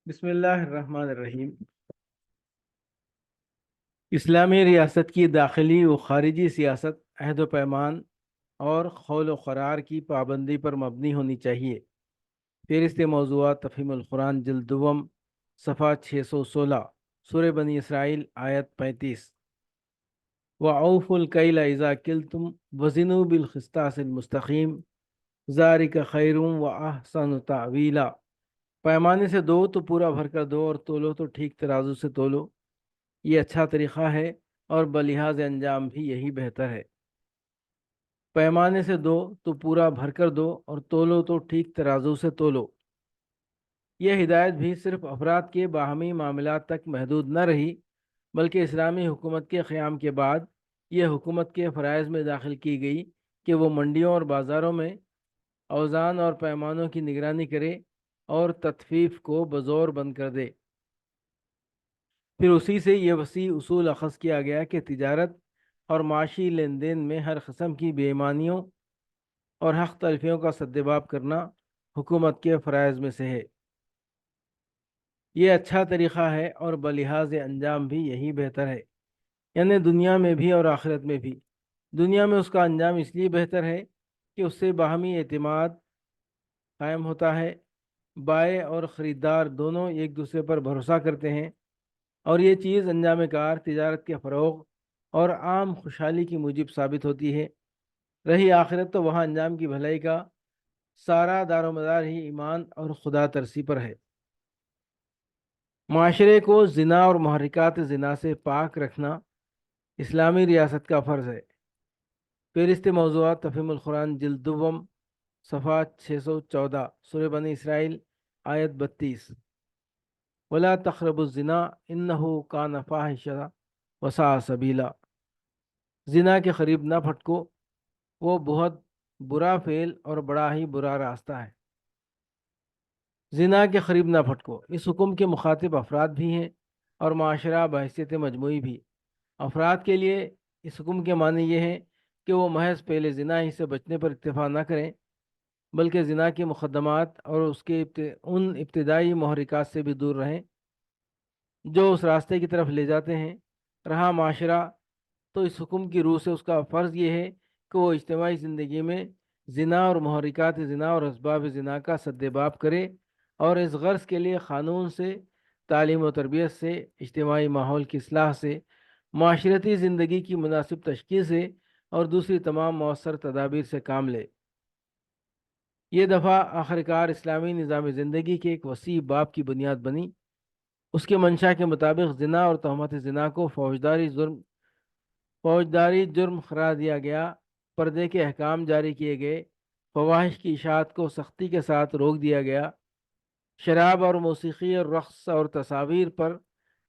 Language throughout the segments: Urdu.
بسم اللہ الرحمن الرحیم۔ اسلامی ریاست کی داخلی و خارجی سیاست عہد و پیمان اور قول و قرار کی پابندی پر مبنی ہونی چاہیے۔ فہرست موضوعات تفہیم القرآن جلد دوم صفحہ 616 سورہ بنی اسرائیل آیت 35۔ وَأَوْفُوا الْكَيْلَ إِذَا كِلْتُمْ وَزِنُوا بِالْقِسْطَاسِ الْمُسْتَقِيمِ ذَلِكَ خَيْرٌ وَأَحْسَنُ تَأْوِيلًا۔ پیمانے سے دو تو پورا بھر کر دو، اور تولو تو ٹھیک ترازو سے تولو، یہ اچھا طریقہ ہے اور بلحاظ انجام بھی یہی بہتر ہے۔ پیمانے سے دو تو پورا بھر کر دو، اور تولو تو ٹھیک ترازو سے تولو۔ یہ ہدایت بھی صرف افراد کے باہمی معاملات تک محدود نہ رہی، بلکہ اسلامی حکومت کے قیام کے بعد یہ حکومت کے فرائض میں داخل کی گئی کہ وہ منڈیوں اور بازاروں میں اوزان اور پیمانوں کی نگرانی کرے اور تطفیف کو بزور بند کر دے۔ پھر اسی سے یہ وسیع اصول اخذ کیا گیا کہ تجارت اور معاشی لین دین میں ہر قسم کی بے ایمانیوں اور حق تلفیوں کا سدباب کرنا حکومت کے فرائض میں سے ہے۔ یہ اچھا طریقہ ہے اور بلحاظ انجام بھی یہی بہتر ہے، یعنی دنیا میں بھی اور آخرت میں بھی۔ دنیا میں اس کا انجام اس لیے بہتر ہے کہ اس سے باہمی اعتماد قائم ہوتا ہے، بائع اور خریدار دونوں ایک دوسرے پر بھروسہ کرتے ہیں، اور یہ چیز انجام کار تجارت کے فروغ اور عام خوشحالی کی موجب ثابت ہوتی ہے۔ رہی آخرت تو وہاں انجام کی بھلائی کا سارا دار و مدار ہی ایمان اور خدا ترسی پر ہے۔ معاشرے کو زنا اور محرکات زنا سے پاک رکھنا اسلامی ریاست کا فرض ہے۔ فہرست موضوعات تفہیم القرآن جلد دوم صفحہ 614 سورہ بنی اسرائیل آیت 32۔ وَلَا تَقْرَبُوا الزِّنَا إِنَّهُ كَانَ فَاحِشَةً وَسَاءَ سَبِيلًا۔ زنا کے قریب نہ پھٹکو، وہ بہت برا فعل اور بڑا ہی برا راستہ ہے۔ زنا کے قریب نہ پھٹکو، اس حکم کے مخاطب افراد بھی ہیں اور معاشرہ بحیثیت مجموعی بھی۔ افراد کے لیے اس حکم کے معنی یہ ہیں کہ وہ محض پہلے زنا ہی سے بچنے پر اکتفا نہ کریں، بلکہ زنا کے مقدمات اور اس کے ان ابتدائی محرکات سے بھی دور رہیں جو اس راستے کی طرف لے جاتے ہیں۔ رہا معاشرہ، تو اس حکم کی روح سے اس کا فرض یہ ہے کہ وہ اجتماعی زندگی میں زنا اور محرکات زنا اور اسباب زنا کا سدباب کرے، اور اس غرض کے لیے قانون سے، تعلیم و تربیت سے، اجتماعی ماحول کی اصلاح سے، معاشرتی زندگی کی مناسب تشکیل سے اور دوسری تمام مؤثر تدابیر سے کام لے۔ یہ دفعہ آخرکار اسلامی نظام زندگی کے ایک وسیع باب کی بنیاد بنی۔ اس کے منشا کے مطابق زنا اور تہمت زنا کو فوجداری جرم قرار دیا گیا، پردے کے احکام جاری کیے گئے، فواحش کی اشاعت کو سختی کے ساتھ روک دیا گیا، شراب اور موسیقی اور رقص اور تصاویر پر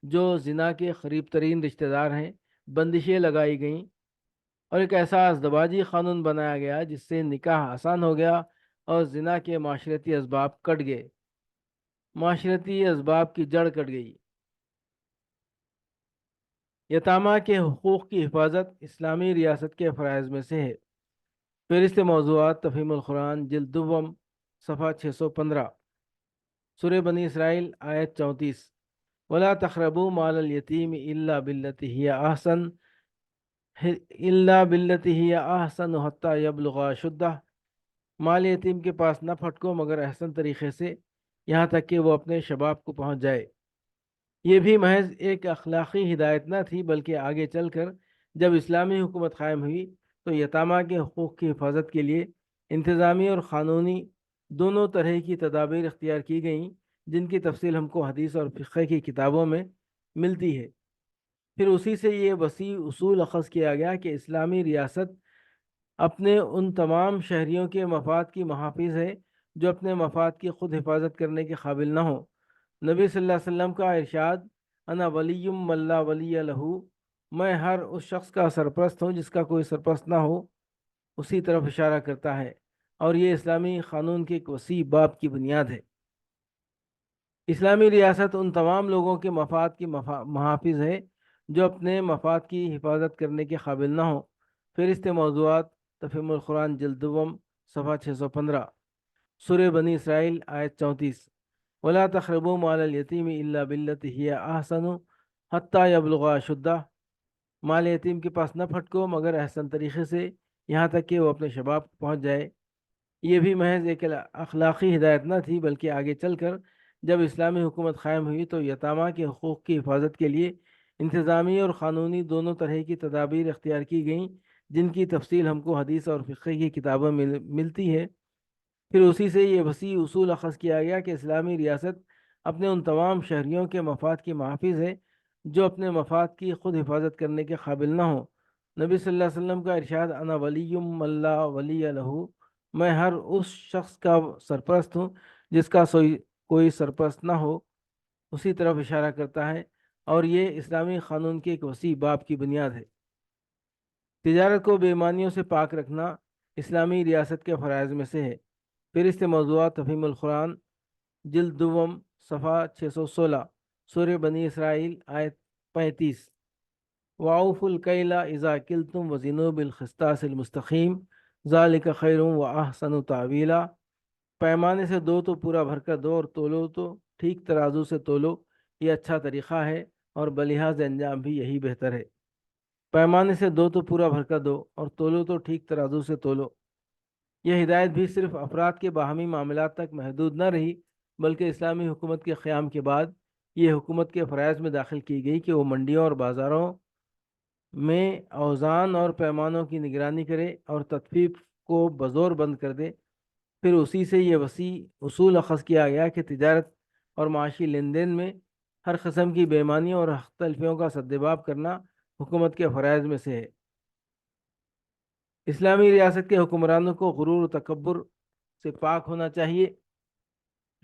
جو زنا کے قریب ترین رشتہ دار ہیں بندشیں لگائی گئیں، اور ایک ایسا ازدواجی قانون بنایا گیا جس سے نکاح آسان ہو گیا اور زنا کے معاشرتی اسباب کٹ گئے، معاشرتی اسباب کی جڑ کٹ گئی۔ یتامہ کے حقوق کی حفاظت اسلامی ریاست کے فرائض میں سے ہے۔ فہرست موضوعات تفہیم القرآن جلد دوم صفحہ 615 سورہ بنی اسرائیل آیت 34۔ وَلَا تَقْرَبُوا مَالَ الْيَتِيمِ إِلَّا بِالَّتِي هِيَ أَحْسَنُ حَتَّى يَبْلُغَ أَشُدَّهُ۔ مال یتیم کے پاس نہ پھٹکو مگر احسن طریقے سے، یہاں تک کہ وہ اپنے شباب کو پہنچ جائے۔ یہ بھی محض ایک اخلاقی ہدایت نہ تھی، بلکہ آگے چل کر جب اسلامی حکومت قائم ہوئی تو یتامہ کے حقوق کی حفاظت کے لیے انتظامی اور قانونی دونوں طرح کی تدابیر اختیار کی گئیں، جن کی تفصیل ہم کو حدیث اور فقہ کی کتابوں میں ملتی ہے۔ پھر اسی سے یہ وسیع اصول اخذ کیا گیا کہ اسلامی ریاست اپنے ان تمام شہریوں کے مفاد کی محافظ ہے جو اپنے مفاد کی خود حفاظت کرنے کے قابل نہ ہوں۔ نبی صلی اللہ علیہ وسلم کا ارشاد، انا ولی من لا ولی لہ، میں ہر اس شخص کا سرپرست ہوں جس کا کوئی سرپرست نہ ہو، اسی طرف اشارہ کرتا ہے، اور یہ اسلامی قانون کے ایک وسیع باب کی بنیاد ہے۔ اسلامی ریاست ان تمام لوگوں کے مفاد کی محافظ ہے جو اپنے مفاد کی حفاظت کرنے کے قابل نہ ہوں۔ فہرست موضوعات تفہیم القرآن جلد دوم صفحہ 615 سورہ بنی اسرائیل آیت 34۔ ولا تقربوا مال الیتیم الا باللتی ہی احسن حتی یبلغ اشدہ، مال یتیم کے پاس نہ پھٹکو مگر احسن طریقے سے، یہاں تک کہ وہ اپنے شباب کو پہنچ جائے۔ یہ بھی محض ایک اخلاقی ہدایت نہ تھی، بلکہ آگے چل کر جب اسلامی حکومت قائم ہوئی تو یتامہ کے حقوق کی حفاظت کے لیے انتظامی اور قانونی دونوں طرح کی تدابیر اختیار کی گئیں، جن کی تفصیل ہم کو حدیث اور فقہ کی کتابوں میں ملتی ہے۔ پھر اسی سے یہ وسیع اصول اخذ کیا گیا کہ اسلامی ریاست اپنے ان تمام شہریوں کے مفاد کی محافظ ہے جو اپنے مفاد کی خود حفاظت کرنے کے قابل نہ ہوں۔ نبی صلی اللہ علیہ وسلم کا ارشاد، انا ولی من لا ولی لہ، میں ہر اس شخص کا سرپرست ہوں جس کا کوئی سرپرست نہ ہو، اسی طرف اشارہ کرتا ہے، اور یہ اسلامی قانون کے ایک وسیع باب کی بنیاد ہے۔ تجارت کو بے ایمانیوں سے پاک رکھنا اسلامی ریاست کے فرائض میں سے ہے۔ فہرست موضوعات تفہیم القرآن جلد دوم صفحہ 616، سورہ بنی اسرائیل آیت 35، وَأَوْفُوا الْكَيْلَ إِذَا كِلْتُمْ وَزِنُوا بِالْقِسْطَاسِ الْمُسْتَقِيمِ ذَلِكَ خَيْرٌ وَأَحْسَنُ تَأْوِيلًا، پیمانے سے دو تو پورا بھر کر دو، اور تولو تو ٹھیک ترازو سے تولو، یہ اچھا طریقہ ہے اور بلحاظ انجام بھی یہی بہتر ہے۔ پیمانے سے دو تو پورا بھر کر دو اور تولو تو ٹھیک ترازو سے تولو، یہ ہدایت بھی صرف افراد کے باہمی معاملات تک محدود نہ رہی، بلکہ اسلامی حکومت کے قیام کے بعد یہ حکومت کے فرائض میں داخل کی گئی کہ وہ منڈیوں اور بازاروں میں اوزان اور پیمانوں کی نگرانی کرے اور تطفیف کو بزور بند کر دے۔ پھر اسی سے یہ وسیع اصول اخذ کیا گیا کہ تجارت اور معاشی لین دین میں ہر قسم کی بے ایمانیوں اور حق تلفیوں کا سدباب کرنا حکومت کے فرائض میں سے ہے۔ اسلامی ریاست کے حکمرانوں کو غرور و تکبر سے پاک ہونا چاہیے۔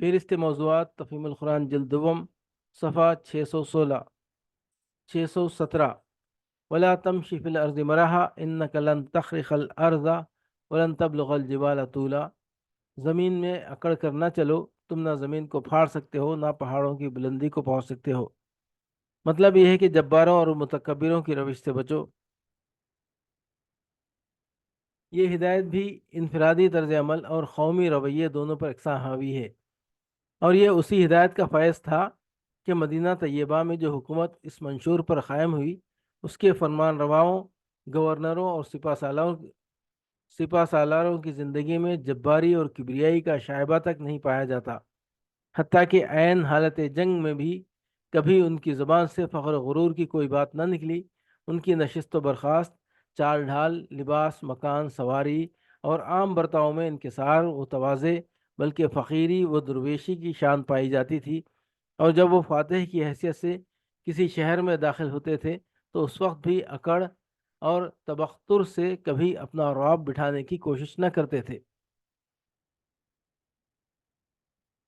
فہرست موضوعات تفہیم القرآن جلد دوم صفحہ 617، ولا تمشی فی الارض مرحا انک لن تخرق الارض ولن تبلغ الجبال طولا، زمین میں اکڑ کر نہ چلو، تم نہ زمین کو پھاڑ سکتے ہو نہ پہاڑوں کی بلندی کو پہنچ سکتے ہو۔ مطلب یہ ہے کہ جباروں اور متکبروں کی روش سے بچو۔ یہ ہدایت بھی انفرادی طرز عمل اور قومی رویے دونوں پر یکساں حاوی ہے، اور یہ اسی ہدایت کا فیض تھا کہ مدینہ طیبہ میں جو حکومت اس منشور پر قائم ہوئی، اس کے فرمان رواؤں، گورنروں اور سپہ سالاروں کی زندگی میں جباری اور کبریائی کا شائبہ تک نہیں پایا جاتا، حتیٰ کہ عین حالت جنگ میں بھی کبھی ان کی زبان سے فخر و غرور کی کوئی بات نہ نکلی۔ ان کی نشست و برخاست، چال ڈھال، لباس، مکان، سواری اور عام برتاؤ میں انکسار و تواضع بلکہ فقیری و درویشی کی شان پائی جاتی تھی، اور جب وہ فاتح کی حیثیت سے کسی شہر میں داخل ہوتے تھے تو اس وقت بھی اکڑ اور تبختر سے کبھی اپنا رعب بٹھانے کی کوشش نہ کرتے تھے۔